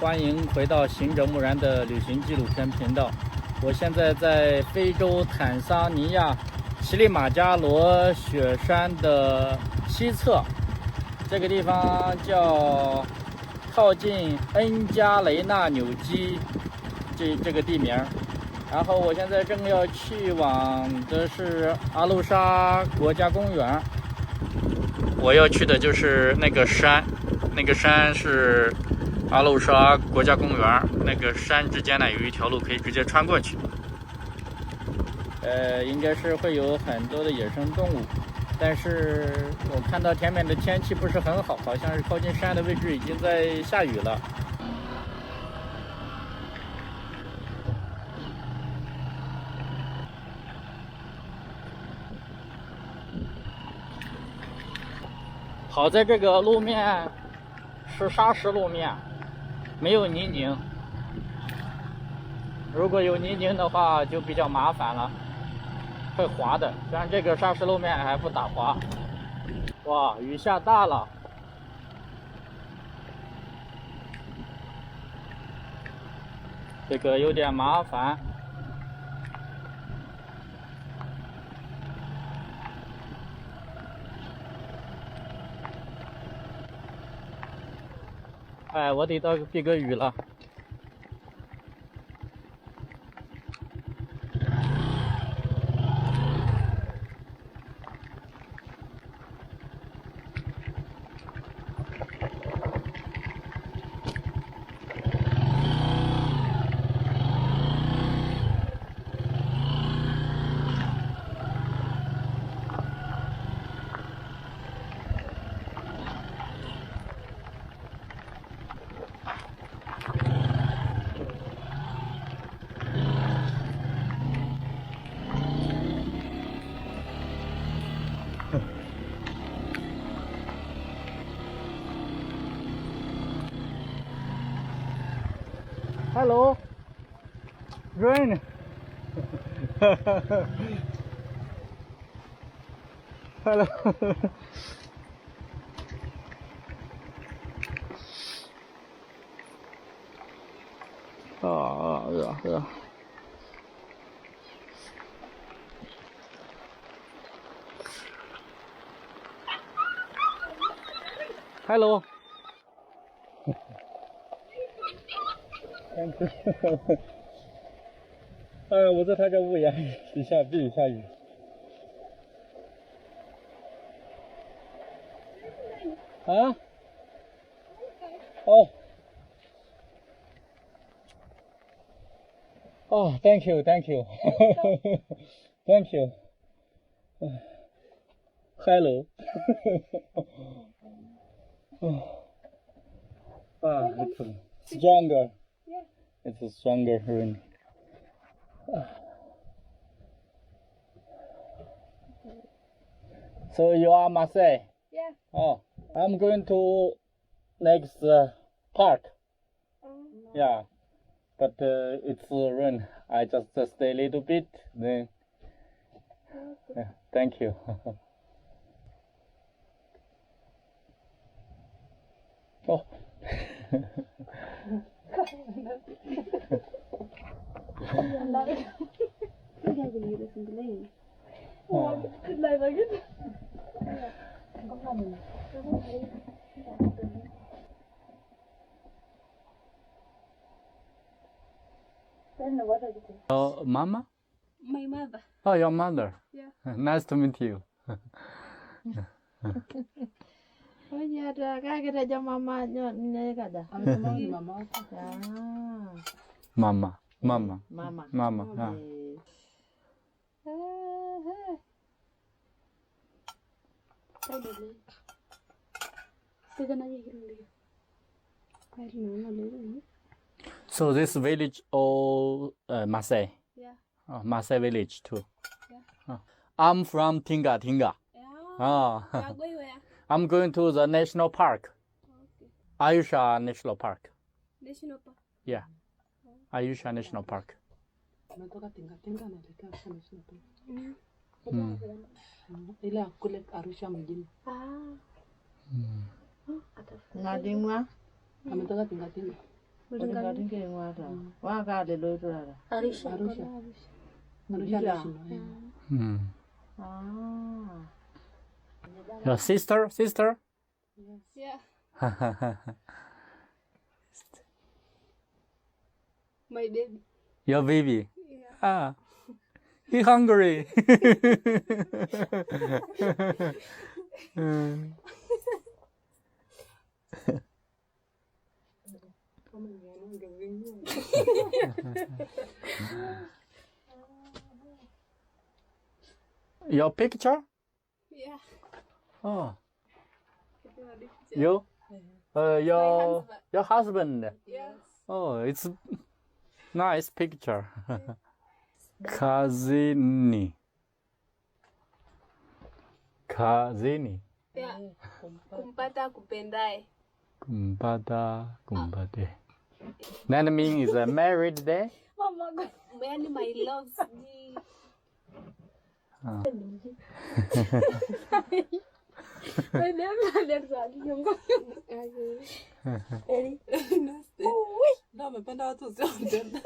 欢迎回到行者木然的旅行纪录片频道。我现在在非洲坦桑尼亚乞力马扎罗雪山的西侧，这个地方叫靠近恩加雷纳纽基这个地名。然后我现在正要去往的是阿路沙国家公园。我要去的就是那个山，那个山是阿路沙国家公园。那个山之间呢有一条路可以直接穿过去。应该是会有很多的野生动物，但是我看到前面的天气不是很好，好像是靠近山的位置已经在下雨了。好在这个路面是砂石路面，没有泥泞。如果有泥泞的话就比较麻烦了，会滑的。像这个砂石路面还不打滑。哇，雨下大了。这个有点麻烦。哎，我得到避个雨了。Hello, rain. Hello. Hello. 我在他这屋檐底下避雨下雨。啊？哦。哦 ，thank you, thank you, thank you. Hello. It's stronger. It's a stronger rain. So you are Marseille? Yeah. Oh, I'm going to next park. Yeah, but it's rain. I just stay a little bit. Then, yeah, thank you. Oh. Oh, Mama? My mother. Oh, your mother. Yeah. Nice to meet you. Oh iya ada kayak ada mama nya kada. Mama. Mama. Mama. Mama. Mama. So this village all Marseille? Yeah. Oh, Marseille village too. Yeah. I'm from Tinga. Yeah. Oh. You are going where? I'm going to the national park. Okay. Ayusha National Park. National Park. Yeah. Ayusha National Park. Ila kule Arusha mjini. Ngading mah. Ametoka Tinga. Kadang-kadang kayak ngada. Wah, kada lo itu ada. Arusha. Arusha lishino. Ah. Your sister? Yeah. Your My baby. baby? Yeah. Ah, he hungry. Your picture? Yeah. Oh, Yeah. you? Your husband. your husband? Yes. Oh, it's nice picture. Kazini. Yeah. Kumpata kupendae. Kumpade. That means it's a married day? Mama, yani my love sijui. Ndio amependa watu sio mpenda.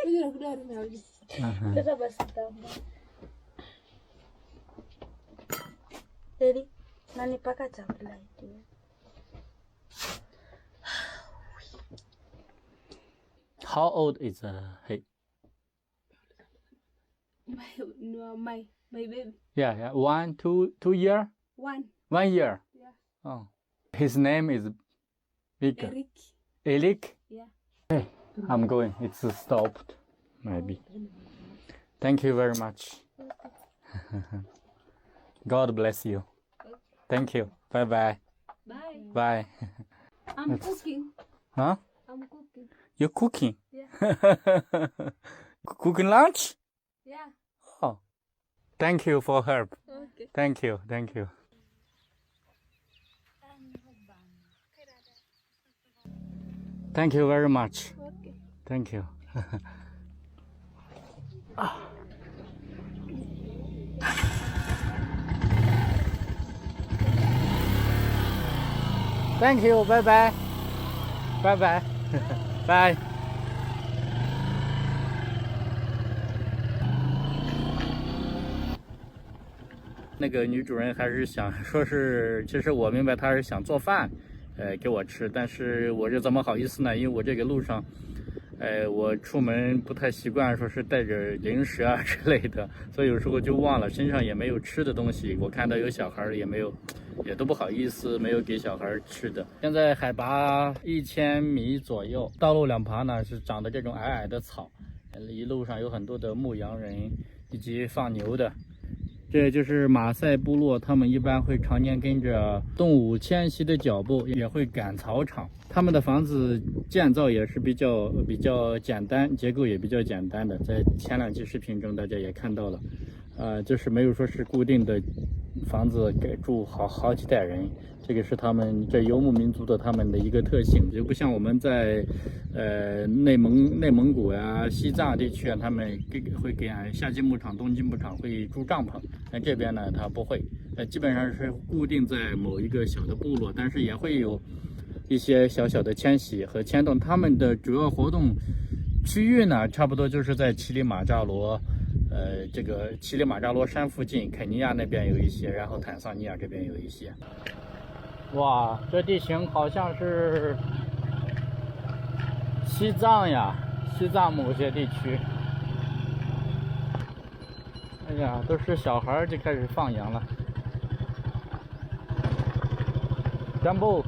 Jadi, nanipaka chakula itu. How old is he? My baby. Yeah. 1, 2 year? 1. 1 year. Yeah. Oh. His name is big. Eric? Yeah. Hey, I'm going. It's stopped. Maybe. Thank you very much. God bless you. Thank you. Bye. Bye. Bye. I'm cooking. Huh? I'm cooking. You're cooking? Yeah. Cooking lunch? Yeah. Oh. Thank you for help. Okay. Thank you. Thank you very much. Okay. Thank you. Thank you. Bye. Bye. 那个女主人还是想说是，其实我明白她是想做饭，给我吃，但是我这怎么好意思呢？因为我这个路上，我出门不太习惯，说是带着零食啊之类的，所以有时候就忘了，身上也没有吃的东西。我看到有小孩也没有，也都不好意思，没有给小孩吃的。现在海拔1000米左右，道路两旁呢是长的这种矮矮的草，一路上有很多的牧羊人以及放牛的。这就是马赛部落，他们一般会常年跟着动物迁徙的脚步，也会赶草场。他们的房子建造也是比较简单，结构也比较简单的，在前2期视频中大家也看到了，就是没有说是固定的房子给住好几代人，这个是他们这游牧民族的他们的一个特性，就不像我们在内蒙古啊、西藏地区啊，他们会给夏季牧场、冬季牧场会住帐篷，但这边呢它不会，基本上是固定在某一个小的部落，但是也会有一些小小的迁徙和迁动。他们的主要活动区域呢，差不多就是在乞力马扎罗。这个乞力马扎罗山附近，肯尼亚那边有一些，然后坦桑尼亚这边有一些。哇，这地形好像是西藏呀，西藏某些地区。哎呀，都是小孩就开始放羊了。Jumbo。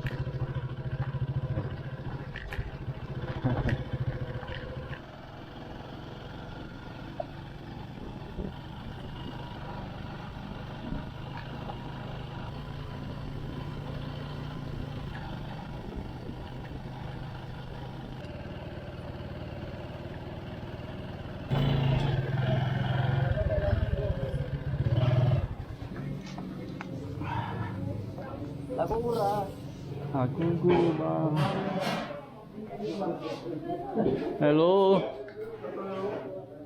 Aku ba. Hello.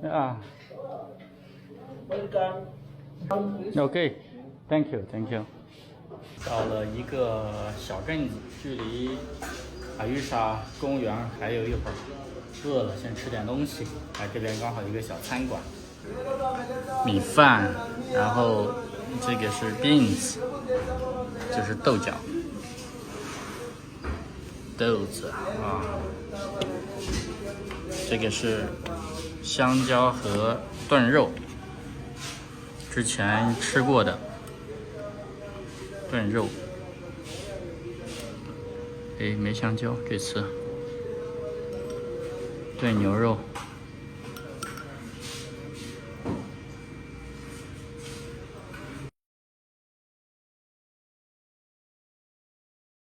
Yeah. Okay. Thank you. 到了一个小镇子，距离海芋沙公园还有一会儿，饿了先吃点东西。这边刚好有一个小餐馆，米饭，然后这个是 beans， 就是豆角、豆子啊。这个是香蕉和炖肉，之前吃过的炖肉。没香蕉这次。炖牛肉。